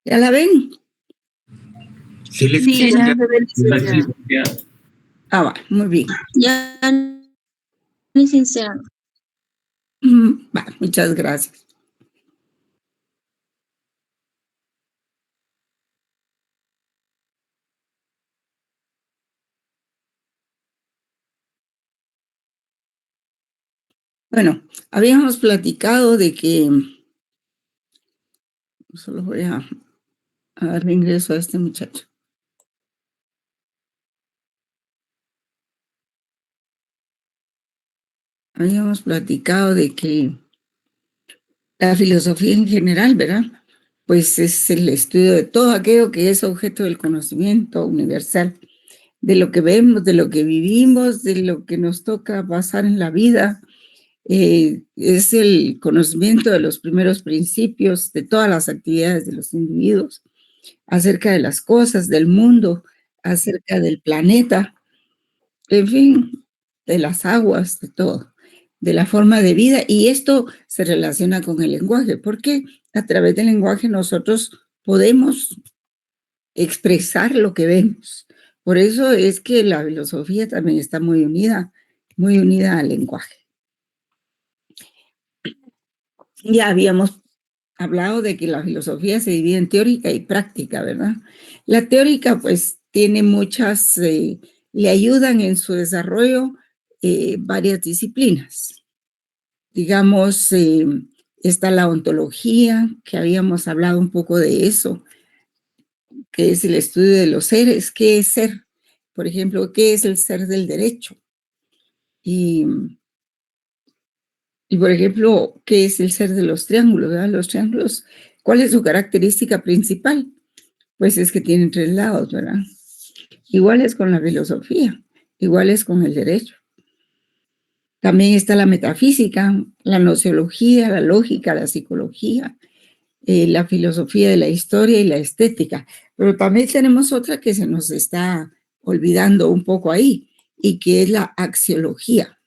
¿Ya la ven? Sí, Sí, ya se ve licenciada. licenciada. Va, muy bien. Ya, licenciada. Va, muchas gracias. Bueno, habíamos platicado de que solo voy a dar ingreso a este muchacho. Habíamos platicado de que la filosofía en general, ¿verdad? Pues es el estudio de todo aquello que es objeto del conocimiento universal, de lo que vemos, de lo que vivimos, de lo que nos toca pasar en la vida. Es el conocimiento de los primeros principios de todas las actividades de los individuos, acerca de las cosas, del mundo, acerca del planeta, en fin, de las aguas, de todo, de la forma de vida. Y esto se relaciona con el lenguaje, porque a través del lenguaje nosotros podemos expresar lo que vemos. Por eso es que la filosofía también está muy unida al lenguaje. Ya habíamos hablado de que la filosofía se divide en teórica y práctica, ¿verdad? La teórica, pues, tiene muchas, le ayudan en su desarrollo varias disciplinas. Digamos, está la ontología, que habíamos hablado un poco de eso, que es el estudio de los seres. ¿Qué es ser? Por ejemplo, ¿qué es el ser del derecho? Y por ejemplo, ¿qué es el ser de los triángulos? ¿Verdad? Los triángulos, ¿cuál es su característica principal? Pues es que tienen 3 lados, ¿verdad? Igual es con la filosofía, igual es con el derecho. También está la metafísica, la nociología, la lógica, la psicología, la filosofía de la historia y la estética. Pero también tenemos otra que se nos está olvidando un poco ahí, y que es la axiología,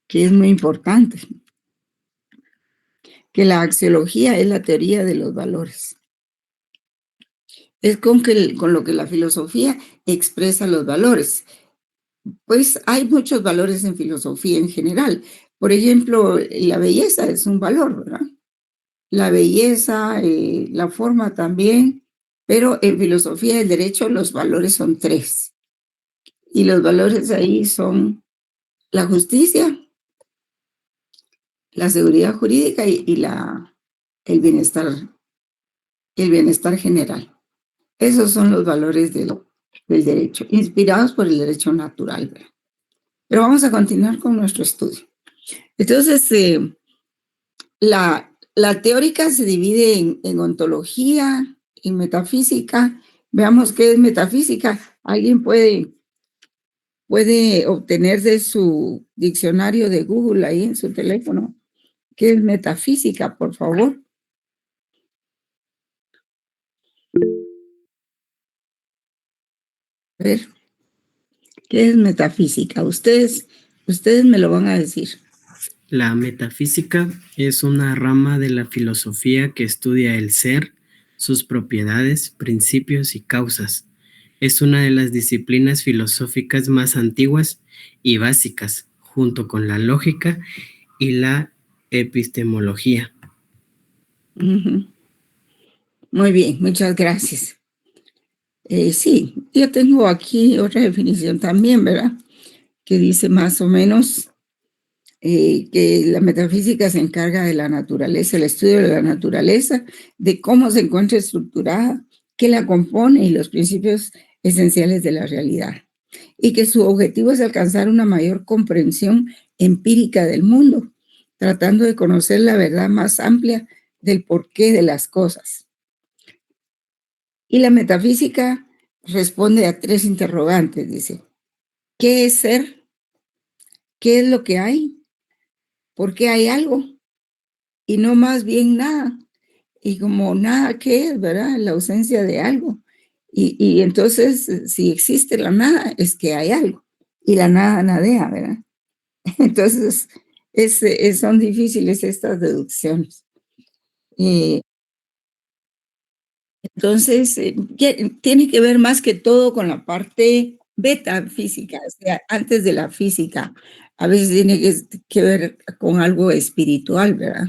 que es muy importante. Que la axiología es la teoría de los valores. Es con lo que la filosofía expresa los valores. Pues hay muchos valores en filosofía en general. Por ejemplo, la belleza es un valor, ¿verdad? La belleza, la forma también, pero en filosofía del derecho los valores son 3. Y los valores ahí son la justicia, la seguridad jurídica y el bienestar general. Esos son los valores del derecho, inspirados por el derecho natural, ¿verdad? Pero vamos a continuar con nuestro estudio. Entonces, la teórica se divide en ontología, en metafísica. Veamos qué es metafísica. ¿Alguien puede obtener de su diccionario de Google ahí en su teléfono qué es metafísica, por favor? A ver, ¿qué es metafísica? Ustedes me lo van a decir. La metafísica es una rama de la filosofía que estudia el ser, sus propiedades, principios y causas. Es una de las disciplinas filosóficas más antiguas y básicas, junto con la lógica y la epistemología. Muy bien, muchas gracias. Sí, yo tengo aquí otra definición también, ¿verdad? Que dice más o menos que la metafísica se encarga de la naturaleza, el estudio de la naturaleza, de cómo se encuentra estructurada, qué la compone y los principios esenciales de la realidad. Y que su objetivo es alcanzar una mayor comprensión empírica del mundo, tratando de conocer la verdad más amplia del porqué de las cosas. Y la metafísica responde a 3 interrogantes, dice, ¿qué es ser? ¿Qué es lo que hay? ¿Por qué hay algo? Y no más bien nada. Y como nada, ¿qué es, verdad? La ausencia de algo. Y entonces, si existe la nada, es que hay algo. Y la nada nadea, ¿verdad? Entonces, son difíciles estas deducciones. Entonces, tiene que ver más que todo con la parte beta física, o sea, antes de la física. A veces tiene que ver con algo espiritual, ¿verdad?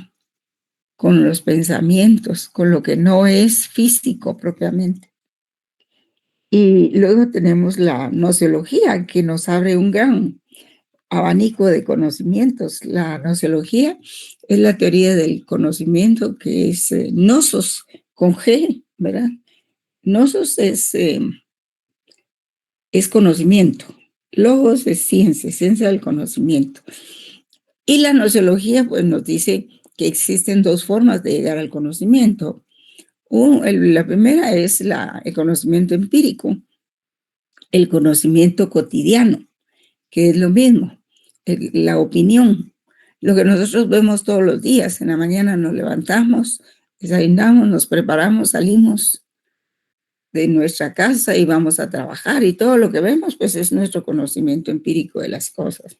Con los pensamientos, con lo que no es físico propiamente. Y luego tenemos la gnoseología, que nos abre un gran abanico de conocimientos. La gnoseología es la teoría del conocimiento, que es gnosos con G, ¿verdad? Gnosos es conocimiento. Logos es ciencia, ciencia del conocimiento. Y la gnoseología pues nos dice que existen dos formas de llegar al conocimiento. La primera es el conocimiento empírico, el conocimiento cotidiano, que es lo mismo, la opinión, lo que nosotros vemos todos los días. En la mañana nos levantamos, desayunamos, nos preparamos, salimos de nuestra casa y vamos a trabajar, y todo lo que vemos pues es nuestro conocimiento empírico de las cosas.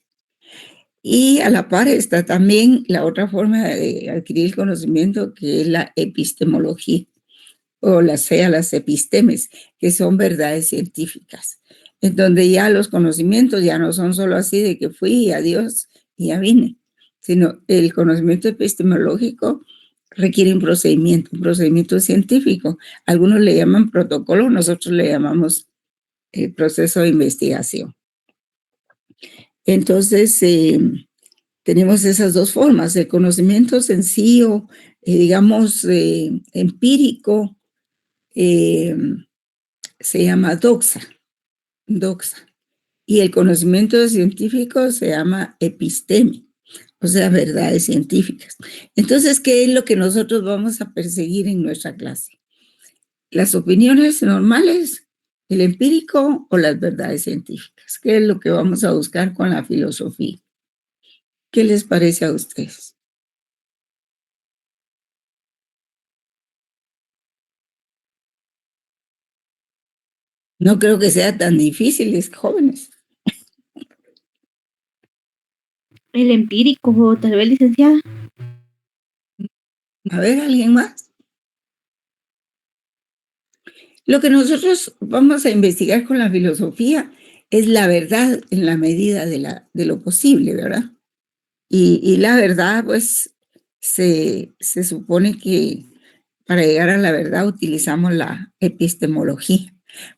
Y a la par está también la otra forma de adquirir el conocimiento, que es la epistemología, o las epistemes, que son verdades científicas, en donde ya los conocimientos ya no son solo así de que fui, adiós, y ya vine, sino el conocimiento epistemológico requiere un procedimiento científico. Algunos le llaman protocolo, nosotros le llamamos proceso de investigación. Entonces, tenemos esas dos formas, el conocimiento sencillo, digamos, empírico, se llama doxa, y el conocimiento científico se llama episteme, o sea, verdades científicas. Entonces, ¿qué es lo que nosotros vamos a perseguir en nuestra clase? ¿Las opiniones normales, el empírico o las verdades científicas? ¿Qué es lo que vamos a buscar con la filosofía? ¿Qué les parece a ustedes? No creo que sea tan difícil, jóvenes. El empírico, o tal vez, licenciada. A ver, ¿alguien más? Lo que nosotros vamos a investigar con la filosofía es la verdad en la medida de lo posible, ¿verdad? Y la verdad, pues, se supone que para llegar a la verdad utilizamos la epistemología.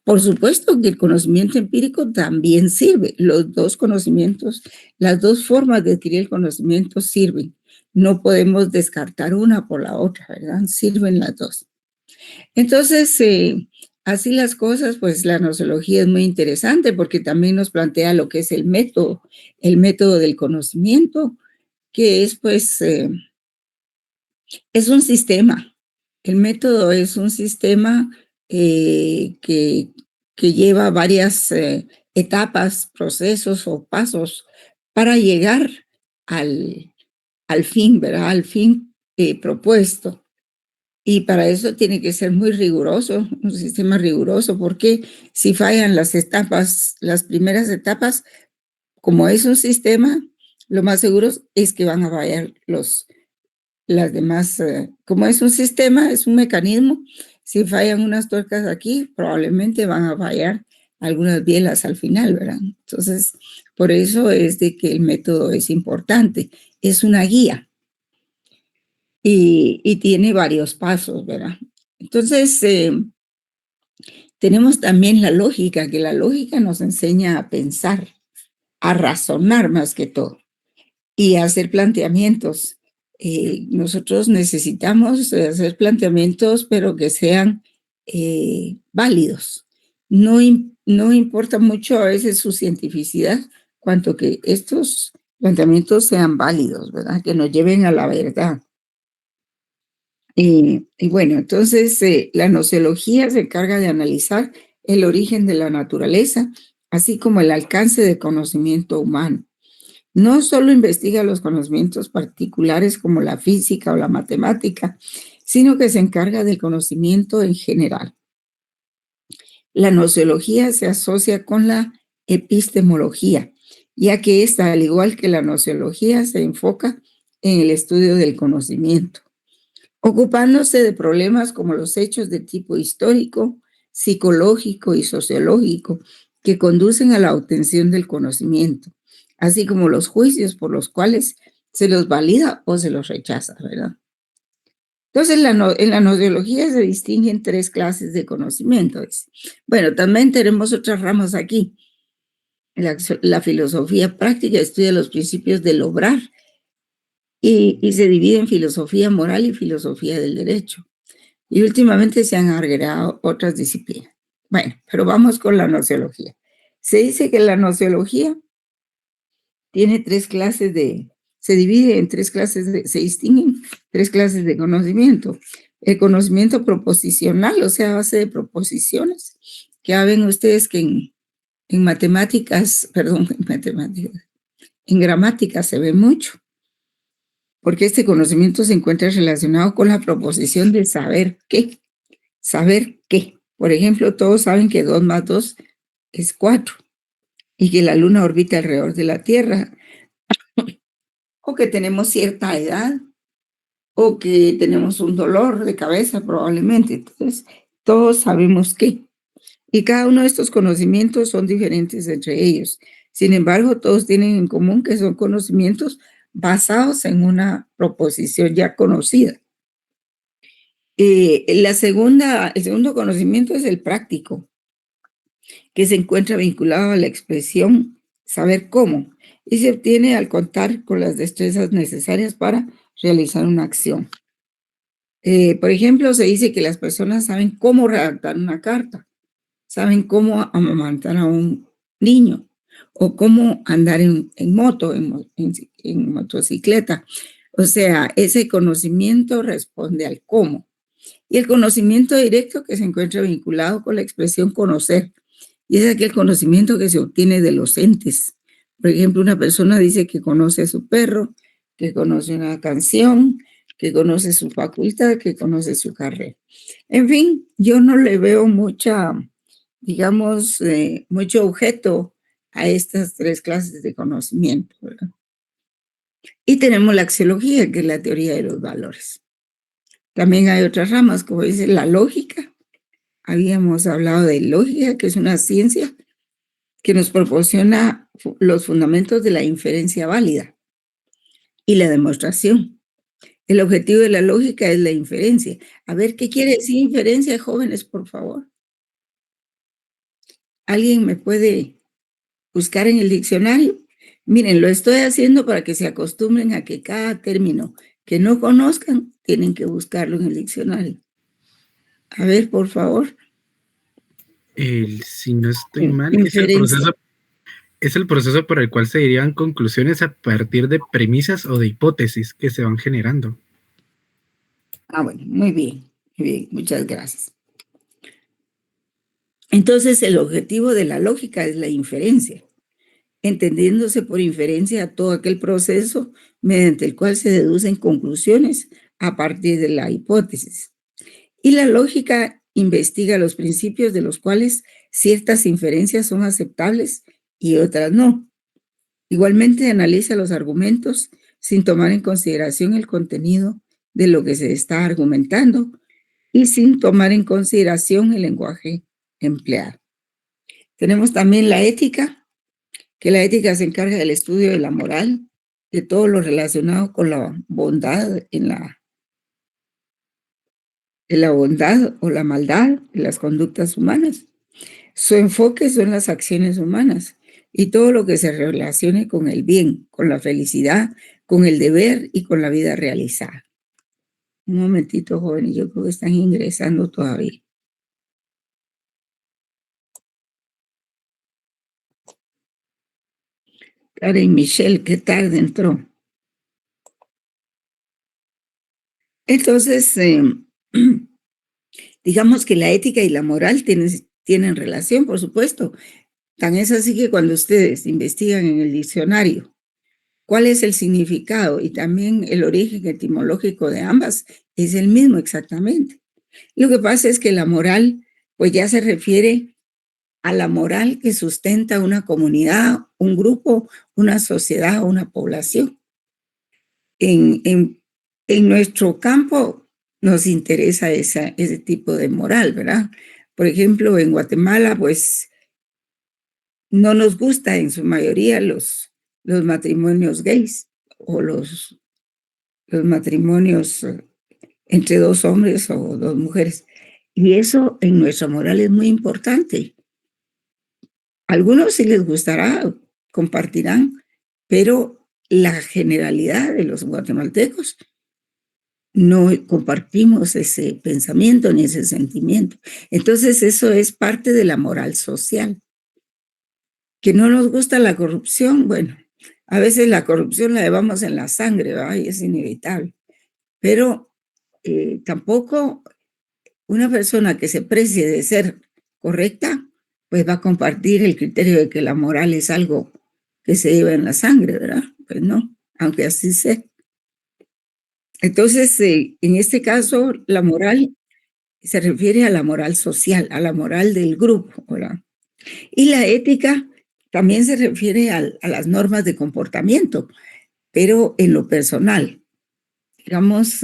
Por supuesto que el conocimiento empírico también sirve. Los dos conocimientos, las dos formas de adquirir el conocimiento sirven. No podemos descartar una por la otra, ¿verdad? Sirven las dos. Entonces, así las cosas, pues la gnoseología es muy interesante porque también nos plantea lo que es el método del conocimiento, que es pues, es un sistema. El método es un sistema que lleva varias etapas, procesos o pasos para llegar al fin, ¿verdad? Al fin propuesto. Y para eso tiene que ser muy riguroso, un sistema riguroso, porque si fallan las etapas, las primeras etapas, como es un sistema, lo más seguro es que van a fallar las demás. Como es un sistema, es un mecanismo, si fallan unas tuercas aquí, probablemente van a fallar algunas bielas al final, ¿verdad? Entonces, por eso es de que el método es importante, es una guía. Y tiene varios pasos, ¿verdad? Entonces, tenemos también la lógica, que la lógica nos enseña a pensar, a razonar más que todo y a hacer planteamientos. Nosotros necesitamos hacer planteamientos, pero que sean válidos. No importa mucho a veces su cientificidad, cuanto que estos planteamientos sean válidos, ¿verdad? Que nos lleven a la verdad. Y bueno, entonces la gnoseología se encarga de analizar el origen de la naturaleza, así como el alcance del conocimiento humano. No solo investiga los conocimientos particulares como la física o la matemática, sino que se encarga del conocimiento en general. La gnoseología se asocia con la epistemología, ya que esta, al igual que la gnoseología, se enfoca en el estudio del conocimiento. ocupándose de problemas como los hechos de tipo histórico, psicológico y sociológico que conducen a la obtención del conocimiento, así como los juicios por los cuales se los valida o se los rechaza, ¿verdad? Entonces, en la gnoseología se distinguen 3 clases de conocimiento. Bueno, también tenemos otras ramas aquí. La filosofía práctica estudia los principios del obrar y se divide en filosofía moral y filosofía del derecho. Y últimamente se han agregado otras disciplinas. Bueno, pero vamos con la gnoseología. Se dice que la gnoseología tiene 3 clases se divide en 3 clases, se distinguen 3 clases de conocimiento. El conocimiento proposicional, o sea, a base de proposiciones, que ya ven ustedes que en matemáticas, en gramática se ve mucho, porque este conocimiento se encuentra relacionado con la proposición de saber qué. Saber qué. Por ejemplo, todos saben que 2 más 2 es 4 y que la luna orbita alrededor de la Tierra, o que tenemos cierta edad, o que tenemos un dolor de cabeza probablemente. Entonces, todos sabemos qué. Y cada uno de estos conocimientos son diferentes entre ellos. Sin embargo, todos tienen en común que son conocimientos basados en una proposición ya conocida. El segundo conocimiento es el práctico, que se encuentra vinculado a la expresión saber cómo, y se obtiene al contar con las destrezas necesarias para realizar una acción. Por ejemplo, se dice que las personas saben cómo redactar una carta, saben cómo amamantar a un niño, o cómo andar en moto, en motocicleta. O sea, ese conocimiento responde al cómo. Y el conocimiento directo que se encuentra vinculado con la expresión conocer. Y es aquel conocimiento que se obtiene de los entes. Por ejemplo, una persona dice que conoce a su perro, que conoce una canción, que conoce su facultad, que conoce su carrera. En fin, yo no le veo mucho objeto a estas 3 clases de conocimiento, ¿verdad? Y tenemos la axiología, que es la teoría de los valores. También hay otras ramas, como dice la lógica. Habíamos hablado de lógica, que es una ciencia que nos proporciona los fundamentos de la inferencia válida y la demostración. El objetivo de la lógica es la inferencia. A ver, ¿qué quiere decir inferencia, jóvenes, por favor? ¿Alguien me puede buscar en el diccionario? Miren, lo estoy haciendo para que se acostumbren a que cada término que no conozcan, tienen que buscarlo en el diccionario. A ver, por favor. Si no estoy mal, Inferencia. es el proceso por el cual se derivan conclusiones a partir de premisas o de hipótesis que se van generando. Bueno, muy bien, muchas gracias. Entonces, el objetivo de la lógica es la inferencia, entendiéndose por inferencia a todo aquel proceso mediante el cual se deducen conclusiones a partir de la hipótesis. Y la lógica investiga los principios de los cuales ciertas inferencias son aceptables y otras no. Igualmente analiza los argumentos sin tomar en consideración el contenido de lo que se está argumentando y sin tomar en consideración el lenguaje empleado. Tenemos también la ética, que la ética se encarga del estudio de la moral, de todo lo relacionado con la bondad la bondad o la maldad de las conductas humanas. Su enfoque son las acciones humanas y todo lo que se relacione con el bien, con la felicidad, con el deber y con la vida realizada. Un momentito, jóvenes, yo creo que están ingresando todavía. Karen Michelle, qué tarde entró. Entonces, digamos que la ética y la moral tienen relación, por supuesto. Tan es así que cuando ustedes investigan en el diccionario cuál es el significado y también el origen etimológico de ambas, es el mismo exactamente. Lo que pasa es que la moral, pues ya se refiere a la moral que sustenta una comunidad, un grupo, una sociedad o una población. En nuestro campo nos interesa ese tipo de moral, ¿verdad? Por ejemplo, en Guatemala, pues no nos gusta en su mayoría los matrimonios gays o los matrimonios entre dos hombres o dos mujeres. Y eso en nuestra moral es muy importante. Algunos sí les gustará, compartirán, pero la generalidad de los guatemaltecos no compartimos ese pensamiento ni ese sentimiento. Entonces eso es parte de la moral social. Que no nos gusta la corrupción, bueno, a veces la corrupción la llevamos en la sangre, ¿verdad? Y es inevitable. Pero tampoco una persona que se precie de ser correcta, pues va a compartir el criterio de que la moral es algo que se lleva en la sangre, ¿verdad? Pues no, aunque así sea. Entonces, en este caso, la moral se refiere a la moral social, a la moral del grupo, ¿verdad? Y la ética también se refiere a las normas de comportamiento, pero en lo personal. Digamos,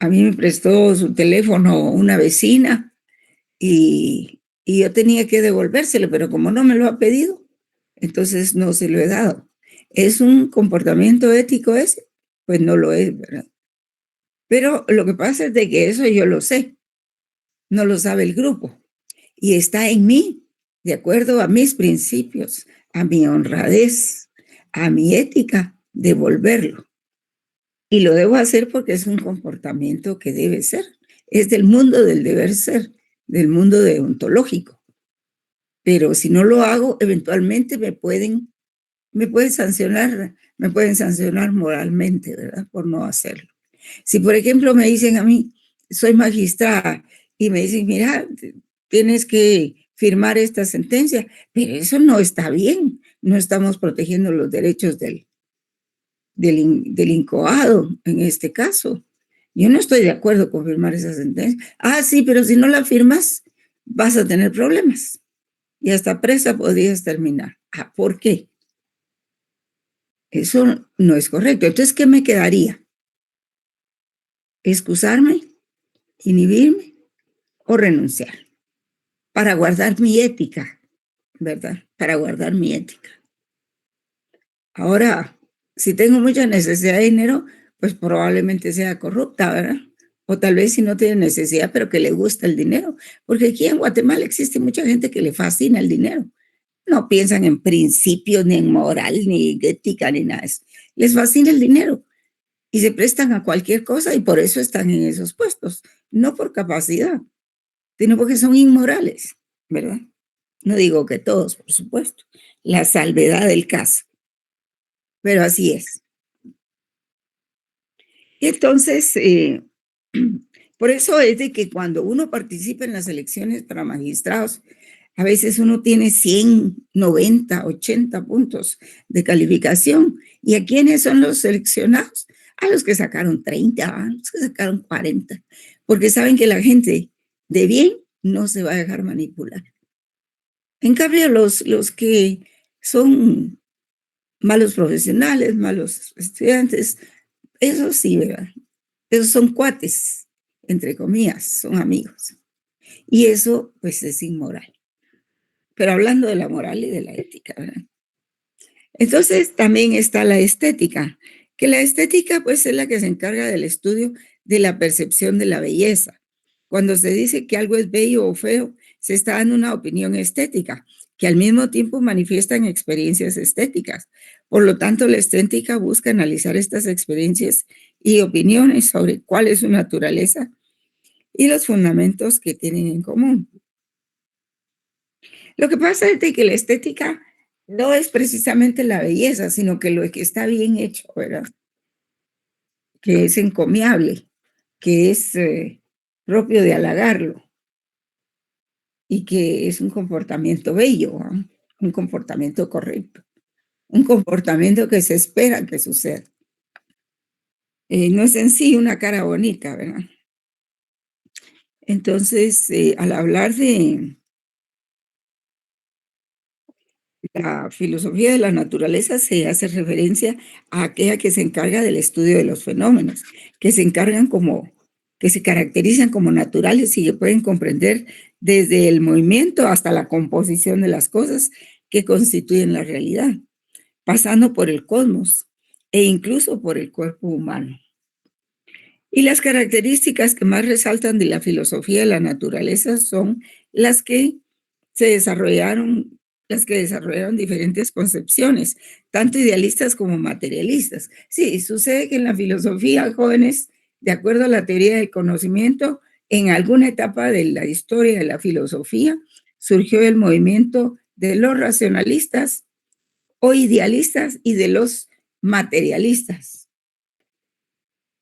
a mí me prestó su teléfono una vecina y yo tenía que devolvérselo, pero como no me lo ha pedido, entonces no se lo he dado. ¿Es un comportamiento ético ese? Pues no lo es, ¿verdad? Pero lo que pasa es de que eso yo lo sé, no lo sabe el grupo. Y está en mí, de acuerdo a mis principios, a mi honradez, a mi ética, devolverlo. Y lo debo hacer porque es un comportamiento que debe ser. Es del mundo del deber ser, del mundo deontológico. Pero si no lo hago, eventualmente me pueden sancionar moralmente, ¿verdad? Por no hacerlo. Si, por ejemplo, me dicen a mí, soy magistrada, y me dicen, mira, tienes que firmar esta sentencia, pero eso no está bien, no estamos protegiendo los derechos del incoado en este caso. Yo no estoy de acuerdo con firmar esa sentencia. Ah, sí, pero si no la firmas, vas a tener problemas y hasta presa podrías terminar. Ah, ¿por qué? Eso no es correcto. Entonces, ¿qué me quedaría? ¿Excusarme, inhibirme o renunciar? Para guardar mi ética, ¿verdad? Para guardar mi ética. Ahora, si tengo mucha necesidad de dinero, pues probablemente sea corrupta, ¿verdad? O tal vez si no tiene necesidad, pero que le gusta el dinero. Porque aquí en Guatemala existe mucha gente que le fascina el dinero. No piensan en principios, ni en moral, ni en ética, ni nada de eso. Les fascina el dinero y se prestan a cualquier cosa y por eso están en esos puestos. No por capacidad, sino porque son inmorales, ¿verdad? No digo que todos, por supuesto. La salvedad del caso. Pero así es. Y entonces, por eso es de que cuando uno participa en las elecciones para magistrados, a veces uno tiene 100, 90, 80 puntos de calificación. ¿Y a quiénes son los seleccionados? A los que sacaron 30, a los que sacaron 40, porque saben que la gente de bien no se va a dejar manipular. En cambio, los que son malos profesionales, malos estudiantes, eso sí, ¿verdad? Esos son cuates, entre comillas, son amigos. Y eso, pues, es inmoral. Pero hablando de la moral y de la ética, ¿verdad? Entonces, también está la estética, que la estética, pues, es la que se encarga del estudio de la percepción de la belleza. Cuando se dice que algo es bello o feo, se está dando una opinión estética, que al mismo tiempo manifiestan experiencias estéticas. Por lo tanto, la estética busca analizar estas experiencias y opiniones sobre cuál es su naturaleza y los fundamentos que tienen en común. Lo que pasa es de que la estética no es precisamente la belleza, sino que lo que está bien hecho, ¿verdad? Que es encomiable, que es propio de halagarlo y que es un comportamiento bello, ¿no? Un comportamiento correcto, un comportamiento que se espera que suceda. No es en sí una cara bonita, ¿verdad? Entonces, al hablar de La filosofía de la naturaleza se hace referencia a aquella que se encarga del estudio de los fenómenos, que se caracterizan como naturales y que pueden comprender desde el movimiento hasta la composición de las cosas que constituyen la realidad, pasando por el cosmos e incluso por el cuerpo humano. Y las características que más resaltan de la filosofía de la naturaleza son las que las que desarrollaron diferentes concepciones, tanto idealistas como materialistas. Sí, sucede que en la filosofía, jóvenes, de acuerdo a la teoría del conocimiento, en alguna etapa de la historia de la filosofía surgió el movimiento de los racionalistas o idealistas y de los materialistas.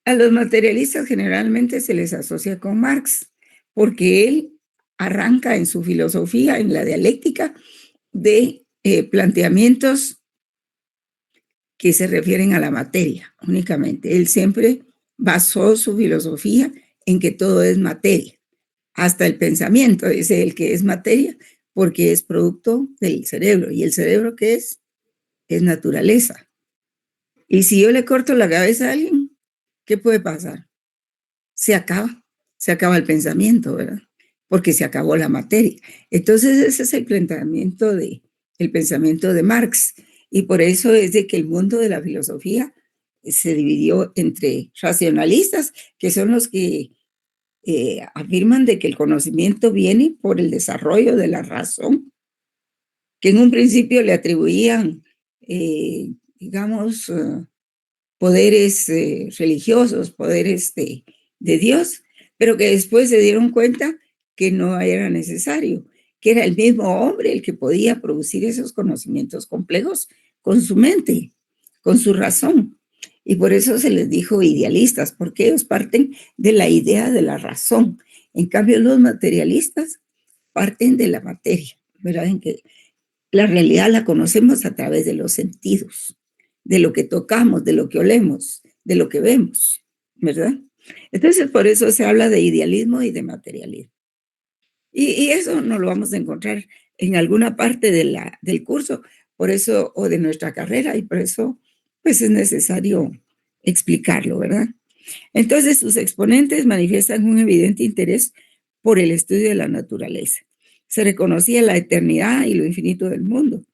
A los materialistas generalmente se les asocia con Marx, porque él arranca en su filosofía, en la dialéctica, de planteamientos que se refieren a la materia únicamente. Él siempre basó su filosofía en que todo es materia, hasta el pensamiento, dice él que es materia, porque es producto del cerebro. ¿Y el cerebro qué es? Es naturaleza. Y si yo le corto la cabeza a alguien, ¿qué puede pasar? Se acaba el pensamiento, ¿verdad? Porque se acabó la materia. Entonces ese es el pensamiento de Marx, y por eso es de que el mundo de la filosofía se dividió entre racionalistas, que son los que afirman de que el conocimiento viene por el desarrollo de la razón, que en un principio le atribuían, digamos, poderes religiosos, poderes de Dios, pero que después se dieron cuenta que no era necesario, que era el mismo hombre el que podía producir esos conocimientos complejos con su mente, con su razón. Y por eso se les dijo idealistas, porque ellos parten de la idea de la razón. En cambio, los materialistas parten de la materia, ¿verdad? En que la realidad la conocemos a través de los sentidos, de lo que tocamos, de lo que olemos, de lo que vemos, ¿verdad? Entonces, por eso se habla de idealismo y de materialismo. Y eso no lo vamos a encontrar en alguna parte del curso, por eso, o de nuestra carrera, y por eso, pues es necesario explicarlo, ¿verdad? Entonces, sus exponentes manifiestan un evidente interés por el estudio de la naturaleza. Se reconocía la eternidad y lo infinito del mundo.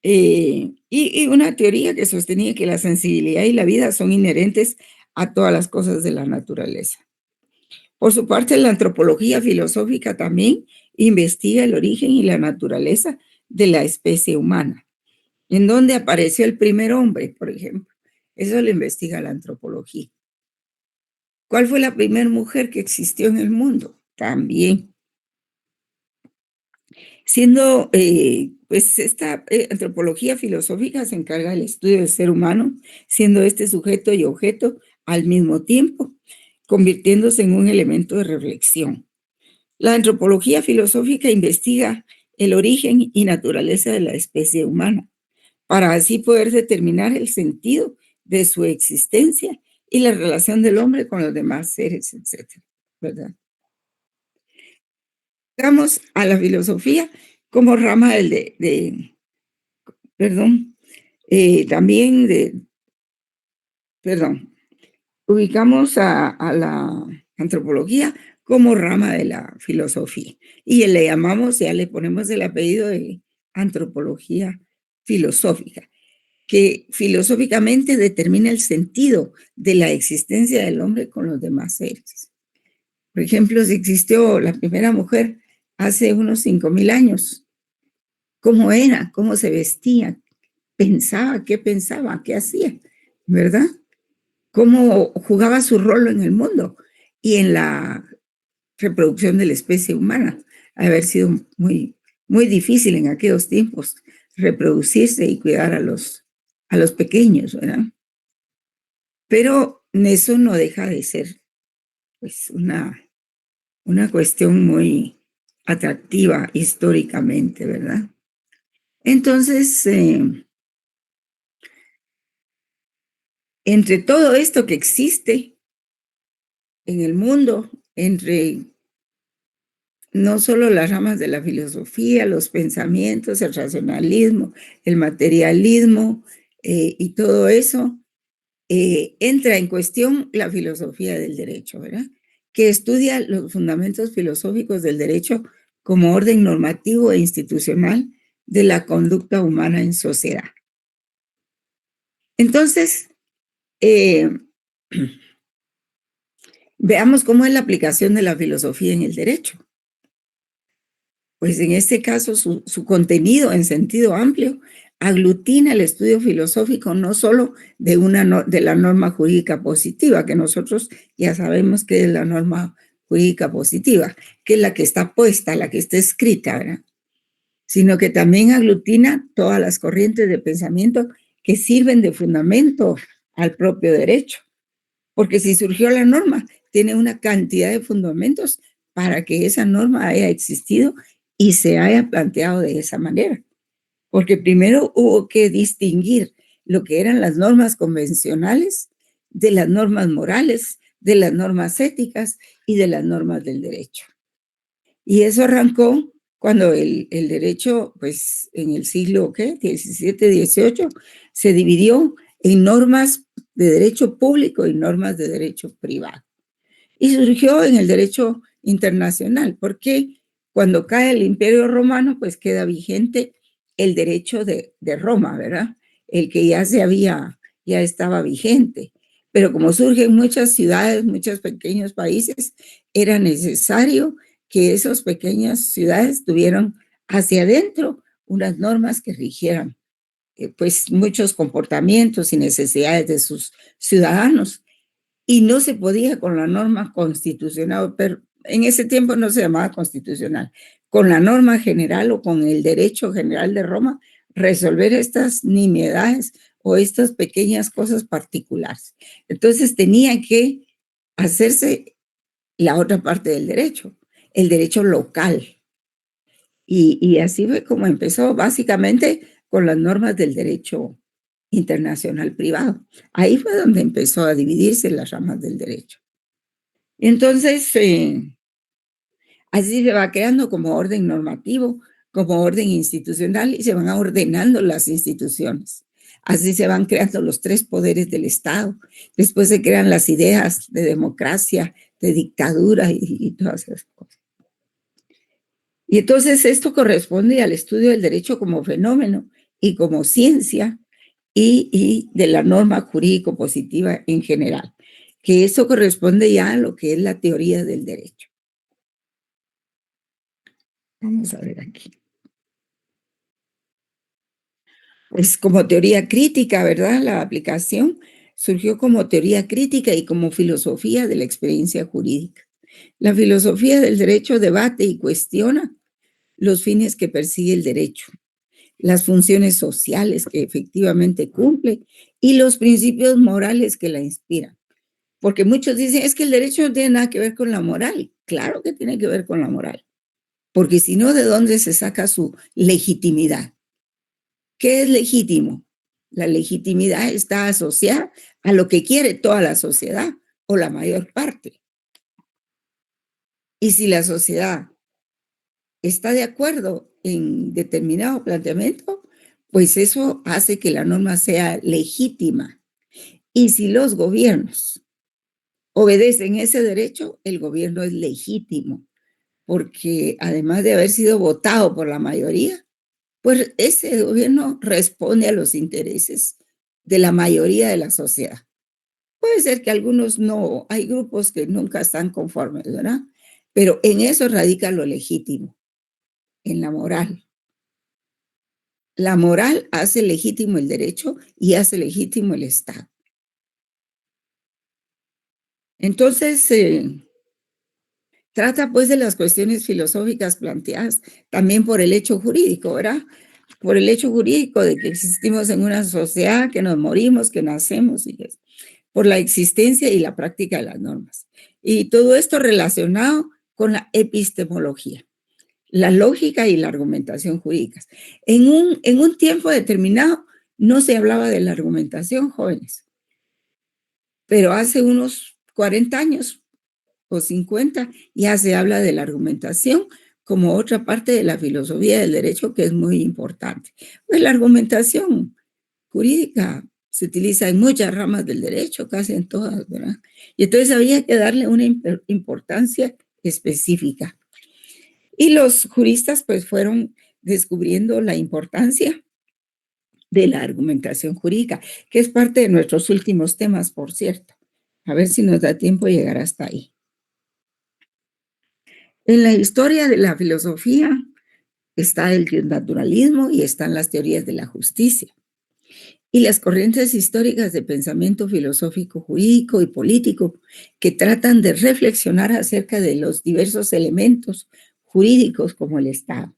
Y una teoría que sostenía que la sensibilidad y la vida son inherentes a todas las cosas de la naturaleza. Por su parte, la antropología filosófica también investiga el origen y la naturaleza de la especie humana. ¿En dónde apareció el primer hombre, por ejemplo? Eso lo investiga la antropología. ¿Cuál fue la primera mujer que existió en el mundo? También. Siendo, pues, esta antropología filosófica se encarga del estudio del ser humano, siendo este sujeto y objeto al mismo tiempo, convirtiéndose en un elemento de reflexión. La antropología filosófica investiga el origen y naturaleza de la especie humana, para así poder determinar el sentido de su existencia y la relación del hombre con los demás seres, etcétera, ¿verdad? Vamos a la filosofía como rama perdón, también perdón, ubicamos a la antropología como rama de la filosofía y le llamamos, ya le ponemos el apellido de antropología filosófica, que filosóficamente determina el sentido de la existencia del hombre con los demás seres. Por ejemplo, si existió la primera mujer hace unos 5,000 años, ¿cómo era? ¿Cómo se vestía? Pensaba, qué hacía, ¿verdad? Cómo jugaba su rol en el mundo y en la reproducción de la especie humana. Haber sido muy, muy difícil en aquellos tiempos reproducirse y cuidar a los pequeños, ¿verdad? Pero eso no deja de ser, pues, una cuestión muy atractiva históricamente, ¿verdad? Entonces, entre todo esto que existe en el mundo, entre no solo las ramas de la filosofía, los pensamientos, el racionalismo, el materialismo y todo eso, entra en cuestión la filosofía del derecho, ¿verdad? Que estudia los fundamentos filosóficos del derecho como orden normativo e institucional de la conducta humana en sociedad. Entonces, veamos cómo es la aplicación de la filosofía en el derecho. Pues en este caso, su contenido en sentido amplio aglutina el estudio filosófico no solo de la norma jurídica positiva, que nosotros ya sabemos que es la norma jurídica positiva, que es la que está puesta, la que está escrita, ¿verdad? Sino que también aglutina todas las corrientes de pensamiento que sirven de fundamento al propio derecho. Porque si surgió la norma, tiene una cantidad de fundamentos para que esa norma haya existido y se haya planteado de esa manera. Porque primero hubo que distinguir lo que eran las normas convencionales de las normas morales, de las normas éticas y de las normas del derecho. Y eso arrancó cuando el derecho, pues en el siglo XVII, XVIII, se dividió en normas de derecho público y normas de derecho privado. Y surgió en el derecho internacional, porque cuando cae el Imperio Romano, pues queda vigente el derecho de Roma, ¿verdad? El que ya estaba vigente. Pero como surgen muchas ciudades, muchos pequeños países, era necesario que esas pequeñas ciudades tuvieran hacia adentro unas normas que rigieran pues muchos comportamientos y necesidades de sus ciudadanos. Y no se podía con la norma constitucional, pero en ese tiempo no se llamaba constitucional, con la norma general o con el derecho general de Roma, resolver estas nimiedades o estas pequeñas cosas particulares. Entonces tenía que hacerse la otra parte del derecho, el derecho local. Y así fue como empezó, básicamente con las normas del derecho internacional privado. Ahí fue donde empezó a dividirse las ramas del derecho. Entonces, así se va creando como orden normativo, como orden institucional y se van ordenando las instituciones. Así se van creando los tres poderes del Estado. Después se crean las ideas de democracia, de dictadura y todas esas cosas. Y entonces esto corresponde al estudio del derecho como fenómeno y como ciencia y de la norma jurídico-positiva en general, que eso corresponde ya a lo que es la teoría del derecho. Vamos a ver aquí. Pues como teoría crítica, ¿verdad? La aplicación surgió como teoría crítica y como filosofía de la experiencia jurídica. La filosofía del derecho debate y cuestiona los fines que persigue el derecho, las funciones sociales que efectivamente cumple y los principios morales que la inspiran. Porque muchos dicen, es que el derecho no tiene nada que ver con la moral. Claro que tiene que ver con la moral. Porque si no, ¿de dónde se saca su legitimidad? ¿Qué es legítimo? La legitimidad está asociada a lo que quiere toda la sociedad o la mayor parte. Y si la sociedad está de acuerdo en determinado planteamiento, pues eso hace que la norma sea legítima. Y si los gobiernos obedecen ese derecho, el gobierno es legítimo, porque además de haber sido votado por la mayoría, pues ese gobierno responde a los intereses de la mayoría de la sociedad. Puede ser que algunos no, hay grupos que nunca están conformes, ¿verdad? Pero en eso radica lo legítimo, en la moral. La moral hace legítimo el derecho y hace legítimo el Estado. Entonces, trata pues de las cuestiones filosóficas planteadas también por el hecho jurídico, ¿verdad? Por el hecho jurídico de que existimos en una sociedad, que nos morimos, que nacemos, y por la existencia y la práctica de las normas. Y todo esto relacionado con la epistemología, la lógica y la argumentación jurídicas. En un tiempo determinado no se hablaba de la argumentación, jóvenes, pero hace unos 40 años o 50 ya se habla de la argumentación como otra parte de la filosofía del derecho que es muy importante. Pues la argumentación jurídica se utiliza en muchas ramas del derecho, casi en todas, ¿verdad? Y entonces había que darle una importancia específica. Y los juristas pues fueron descubriendo la importancia de la argumentación jurídica, que es parte de nuestros últimos temas, por cierto. A ver si nos da tiempo de llegar hasta ahí. En la historia de la filosofía está el naturalismo y están las teorías de la justicia. Y las corrientes históricas de pensamiento filosófico, jurídico y político que tratan de reflexionar acerca de los diversos elementos jurídicos como el Estado,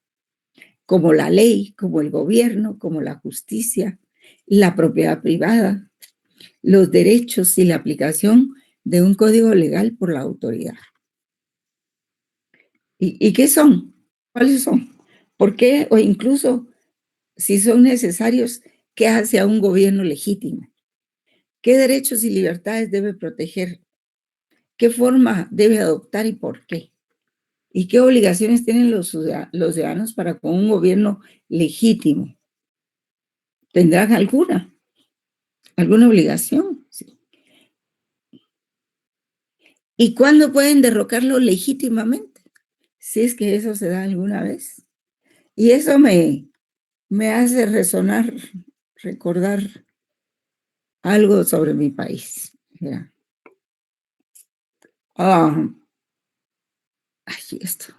como la ley, como el gobierno, como la justicia, la propiedad privada, los derechos y la aplicación de un código legal por la autoridad. ¿Y qué son? ¿Cuáles son? ¿Por qué? O incluso, si son necesarios, ¿qué hace a un gobierno legítimo? ¿Qué derechos y libertades debe proteger? ¿Qué forma debe adoptar y por qué? ¿Y qué obligaciones tienen los ciudadanos para con un gobierno legítimo? ¿Tendrán alguna obligación? Sí. ¿Y cuándo pueden derrocarlo legítimamente? Si es que eso se da alguna vez. Y eso me hace recordar algo sobre mi país. Mira. Aquí esto.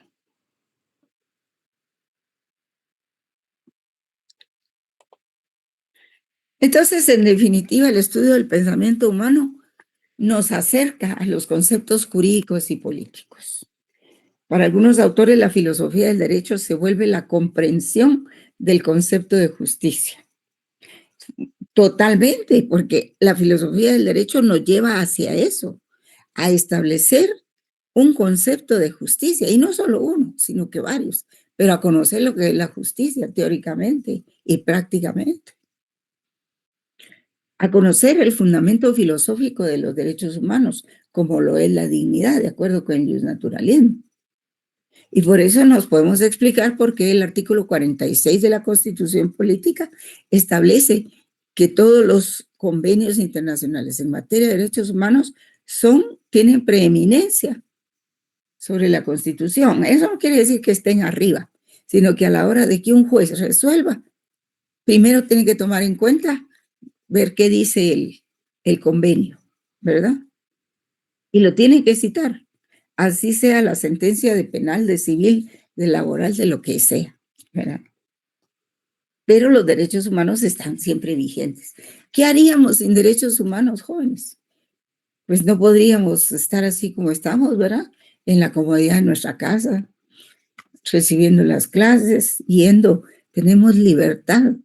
Entonces, en definitiva, el estudio del pensamiento humano nos acerca a los conceptos jurídicos y políticos. Para algunos autores, la filosofía del derecho se vuelve la comprensión del concepto de justicia. Totalmente, porque la filosofía del derecho nos lleva hacia eso, a establecer un concepto de justicia, y no solo uno, sino que varios, pero a conocer lo que es la justicia teóricamente y prácticamente. A conocer el fundamento filosófico de los derechos humanos, como lo es la dignidad, de acuerdo con el naturalismo. Y por eso nos podemos explicar por qué el artículo 46 de la Constitución Política establece que todos los convenios internacionales en materia de derechos humanos tienen preeminencia sobre la Constitución. Eso no quiere decir que estén arriba, sino que a la hora de que un juez resuelva, primero tiene que tomar en cuenta ver qué dice el convenio, ¿verdad? Y lo tiene que citar, así sea la sentencia de penal, de civil, de laboral, de lo que sea, ¿verdad? Pero los derechos humanos están siempre vigentes. ¿Qué haríamos sin derechos humanos, jóvenes? Pues no podríamos estar así como estamos, ¿verdad? En la comodidad de nuestra casa, recibiendo las clases, yendo, tenemos libertad,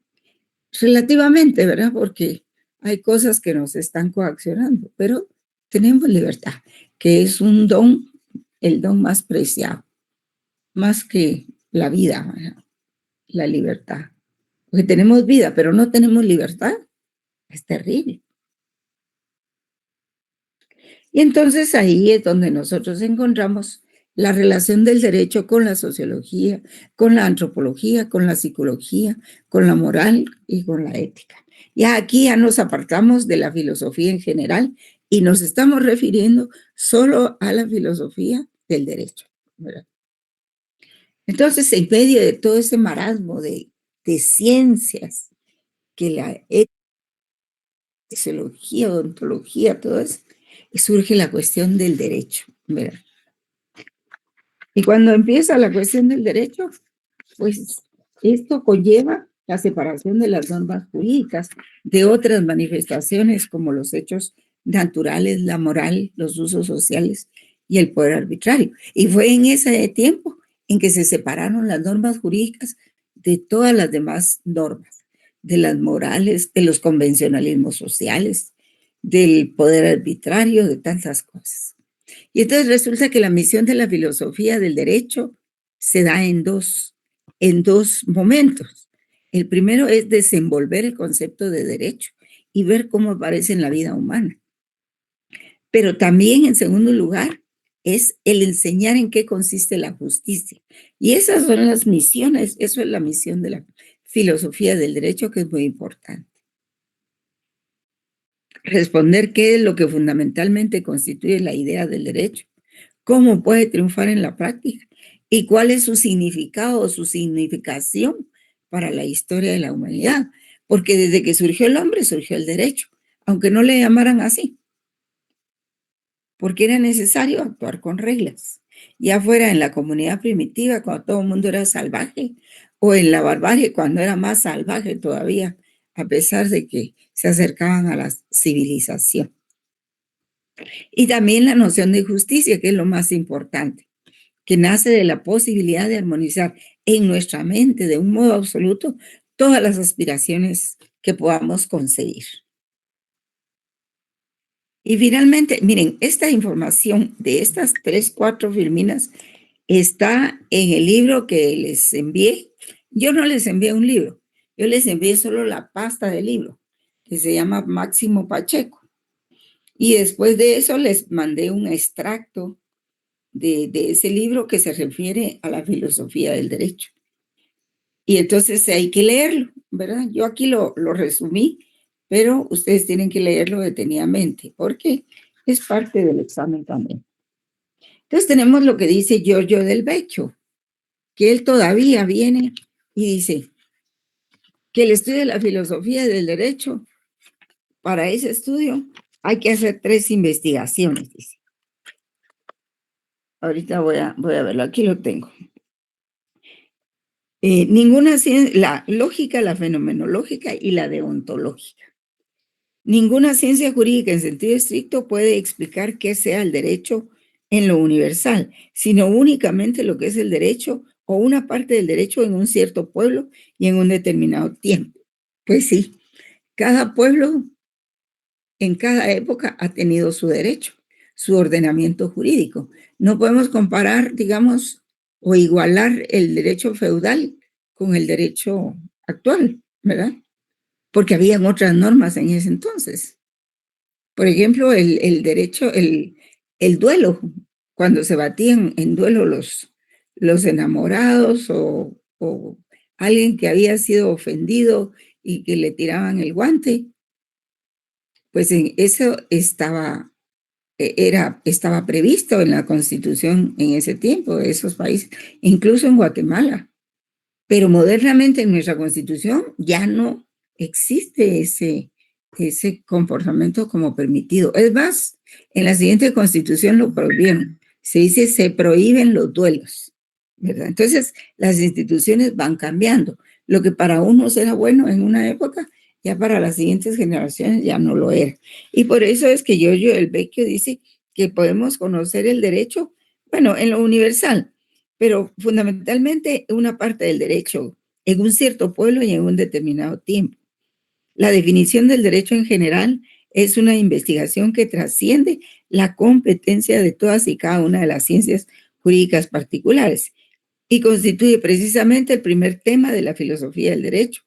relativamente, ¿verdad? Porque hay cosas que nos están coaccionando, pero tenemos libertad, que es un don, el don más preciado, más que la vida, ¿verdad? La libertad. Porque tenemos vida, pero no tenemos libertad. Es terrible. Y entonces ahí es donde nosotros encontramos la relación del derecho con la sociología, con la antropología, con la psicología, con la moral y con la ética. Ya aquí ya nos apartamos de la filosofía en general y nos estamos refiriendo solo a la filosofía del derecho, ¿verdad? Entonces, en medio de todo ese marasmo de ciencias, que la sociología, odontología, todo eso, surge la cuestión del derecho, ¿verdad? Y cuando empieza la cuestión del derecho, pues esto conlleva la separación de las normas jurídicas de otras manifestaciones como los hechos naturales, la moral, los usos sociales y el poder arbitrario. Y fue en ese tiempo en que se separaron las normas jurídicas de todas las demás normas, de las morales, de los convencionalismos sociales, del poder arbitrario, de tantas cosas. Y entonces resulta que la misión de la filosofía del derecho se da en dos momentos. El primero es desenvolver el concepto de derecho y ver cómo aparece en la vida humana. Pero también, en segundo lugar, es el enseñar en qué consiste la justicia. Y esas son las misiones, eso es la misión de la filosofía del derecho, que es muy importante. Responder qué es lo que fundamentalmente constituye la idea del derecho, cómo puede triunfar en la práctica y cuál es su significado o su significación para la historia de la humanidad. Porque desde que surgió el hombre, surgió el derecho, aunque no le llamaran así, porque era necesario actuar con reglas, ya fuera en la comunidad primitiva, cuando todo el mundo era salvaje, o en la barbarie, cuando era más salvaje todavía, a pesar de que se acercaban a la civilización. Y también la noción de justicia, que es lo más importante, que nace de la posibilidad de armonizar en nuestra mente de un modo absoluto todas las aspiraciones que podamos conseguir. Y finalmente, miren, esta información de estas 3, 4 filminas está en el libro que les envié. Yo no les envié un libro, yo les envié solo la pasta del libro, que se llama Máximo Pacheco. Y después de eso les mandé un extracto de ese libro que se refiere a la filosofía del derecho. Y entonces hay que leerlo, ¿verdad? Yo aquí lo resumí, pero ustedes tienen que leerlo detenidamente, porque es parte del examen también. Entonces tenemos lo que dice Giorgio del Vecchio, que él todavía viene y dice que el estudio de la filosofía del derecho, para ese estudio hay que hacer 3 investigaciones, dice. Ahorita voy a verlo, aquí lo tengo. Ninguna ciencia, la lógica, la fenomenológica y la deontológica. Ninguna ciencia jurídica en sentido estricto puede explicar qué sea el derecho en lo universal, sino únicamente lo que es el derecho o una parte del derecho en un cierto pueblo y en un determinado tiempo. Pues sí, cada pueblo en cada época ha tenido su derecho, su ordenamiento jurídico. No podemos comparar, digamos, o igualar el derecho feudal con el derecho actual, ¿verdad? Porque habían otras normas en ese entonces. Por ejemplo, el derecho, el duelo, cuando se batían en duelo los enamorados o alguien que había sido ofendido y que le tiraban el guante, pues en eso estaba previsto en la Constitución en ese tiempo de esos países, incluso en Guatemala. Pero modernamente en nuestra Constitución ya no existe ese comportamiento como permitido. Es más, en la siguiente Constitución lo prohibieron. Se dice, se prohíben los duelos, ¿verdad? Entonces, las instituciones van cambiando. Lo que para unos era bueno en una época, ya para las siguientes generaciones ya no lo era. Y por eso es que Giorgio del Vecchio dice que podemos conocer el derecho, bueno, en lo universal, pero fundamentalmente una parte del derecho en un cierto pueblo y en un determinado tiempo. La definición del derecho en general es una investigación que trasciende la competencia de todas y cada una de las ciencias jurídicas particulares y constituye precisamente el primer tema de la filosofía del derecho.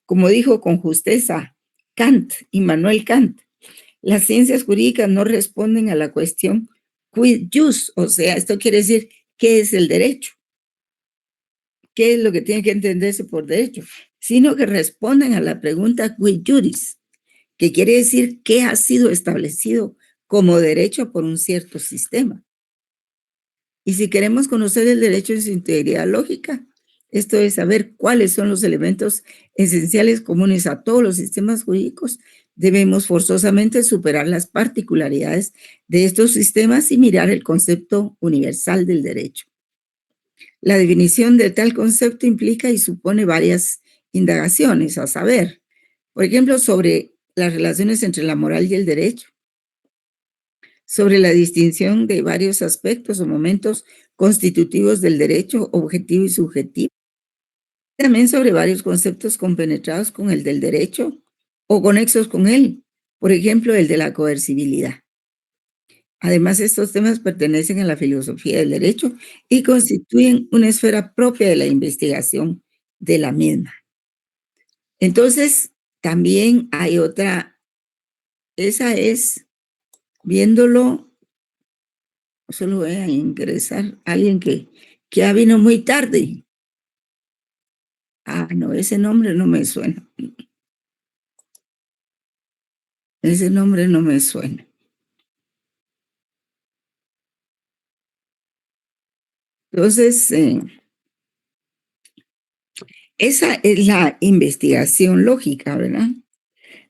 Como dijo con justeza Kant, Immanuel Kant, las ciencias jurídicas no responden a la cuestión quid jus, o sea, esto quiere decir, ¿qué es el derecho? ¿Qué es lo que tiene que entenderse por derecho? Sino que responden a la pregunta quid juris, que quiere decir qué ha sido establecido como derecho por un cierto sistema. Y si queremos conocer el derecho en su integridad lógica, esto es saber cuáles son los elementos esenciales comunes a todos los sistemas jurídicos, debemos forzosamente superar las particularidades de estos sistemas y mirar el concepto universal del derecho. La definición de tal concepto implica y supone varias indagaciones, a saber, por ejemplo, sobre las relaciones entre la moral y el derecho, sobre la distinción de varios aspectos o momentos constitutivos del derecho objetivo y subjetivo, también sobre varios conceptos compenetrados con el del derecho o conexos con él, por ejemplo, el de la coercibilidad. Además, estos temas pertenecen a la filosofía del derecho y constituyen una esfera propia de la investigación de la misma. Entonces, también hay otra, esa es viéndolo Solo voy a ingresar a alguien que ya vino muy tarde. Ah, no, ese nombre no me suena. Ese nombre no me suena. Entonces, esa es la investigación lógica, ¿verdad?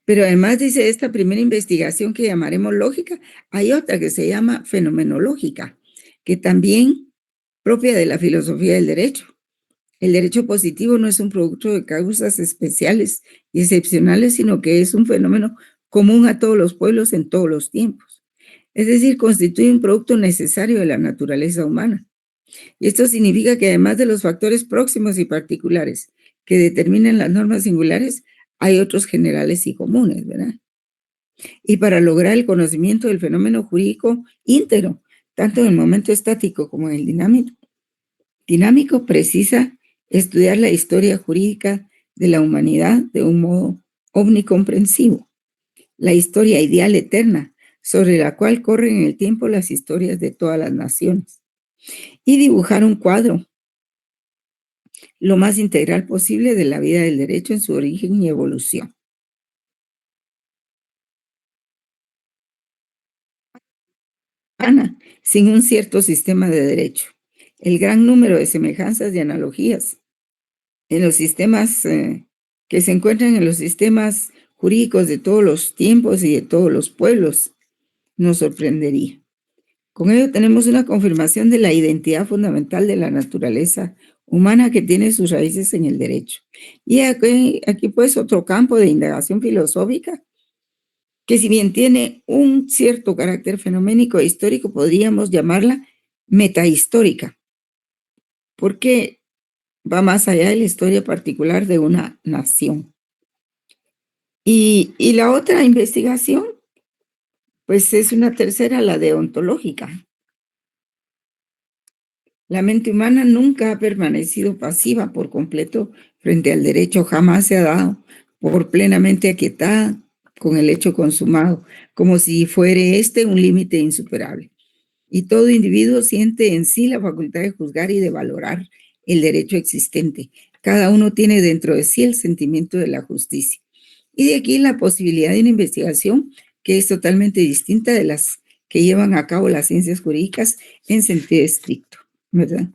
Pero además dice esta primera investigación que llamaremos lógica, hay otra que se llama fenomenológica, que también propia de la filosofía del derecho. El derecho positivo no es un producto de causas especiales y excepcionales, sino que es un fenómeno común a todos los pueblos en todos los tiempos. Es decir, constituye un producto necesario de la naturaleza humana. Y esto significa que además de los factores próximos y particulares que determinan las normas singulares, hay otros generales y comunes, ¿verdad? Y para lograr el conocimiento del fenómeno jurídico íntegro, tanto en el momento estático como en el dinámico, precisa estudiar la historia jurídica de la humanidad de un modo omnicomprensivo, la historia ideal eterna sobre la cual corren en el tiempo las historias de todas las naciones, y dibujar un cuadro lo más integral posible de la vida del derecho en su origen y evolución. Sin un cierto sistema de derecho. El gran número de semejanzas y analogías en los sistemas que se encuentran en los sistemas jurídicos de todos los tiempos y de todos los pueblos nos sorprendería. Con ello tenemos una confirmación de la identidad fundamental de la naturaleza humana que tiene sus raíces en el derecho. Y aquí pues otro campo de indagación filosófica que si bien tiene un cierto carácter fenoménico e histórico, podríamos llamarla metahistórica, porque va más allá de la historia particular de una nación. Y la otra investigación, pues es una tercera, la deontológica. La mente humana nunca ha permanecido pasiva por completo frente al derecho, jamás se ha dado por plenamente aquietada con el hecho consumado, como si fuere este un límite insuperable. Y todo individuo siente en sí la facultad de juzgar y de valorar el derecho existente. Cada uno tiene dentro de sí el sentimiento de la justicia. Y de aquí la posibilidad de una investigación que es totalmente distinta de las que llevan a cabo las ciencias jurídicas en sentido estricto, ¿verdad?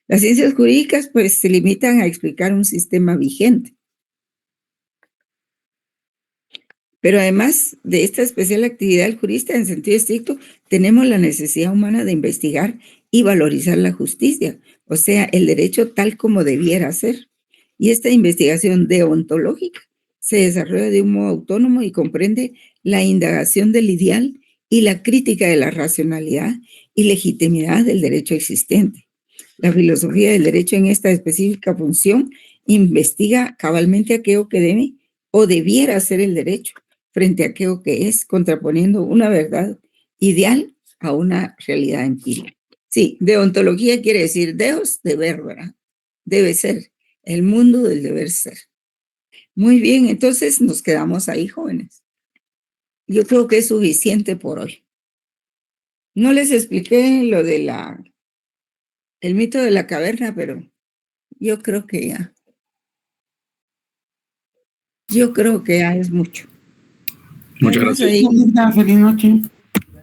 Las ciencias jurídicas pues se limitan a explicar un sistema vigente. Pero además de esta especial actividad del jurista en sentido estricto, tenemos la necesidad humana de investigar y valorizar la justicia, o sea, el derecho tal como debiera ser. Y esta investigación deontológica se desarrolla de un modo autónomo y comprende la indagación del ideal y la crítica de la racionalidad y legitimidad del derecho existente. La filosofía del derecho en esta específica función investiga cabalmente aquello que debe o debiera ser el derecho frente a aquello que es, contraponiendo una verdad ideal a una realidad empírica. Sí, deontología quiere decir deos, deber, ¿verdad? Debe ser, el mundo del deber ser. Muy bien, entonces nos quedamos ahí, jóvenes. Yo creo que es suficiente por hoy. No les expliqué lo de el mito de la caverna, pero yo creo que ya. Yo creo que ya es mucho. Muchas gracias. Feliz noche.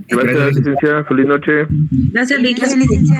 Gracias, licenciada. Feliz noche. Gracias, licenciada.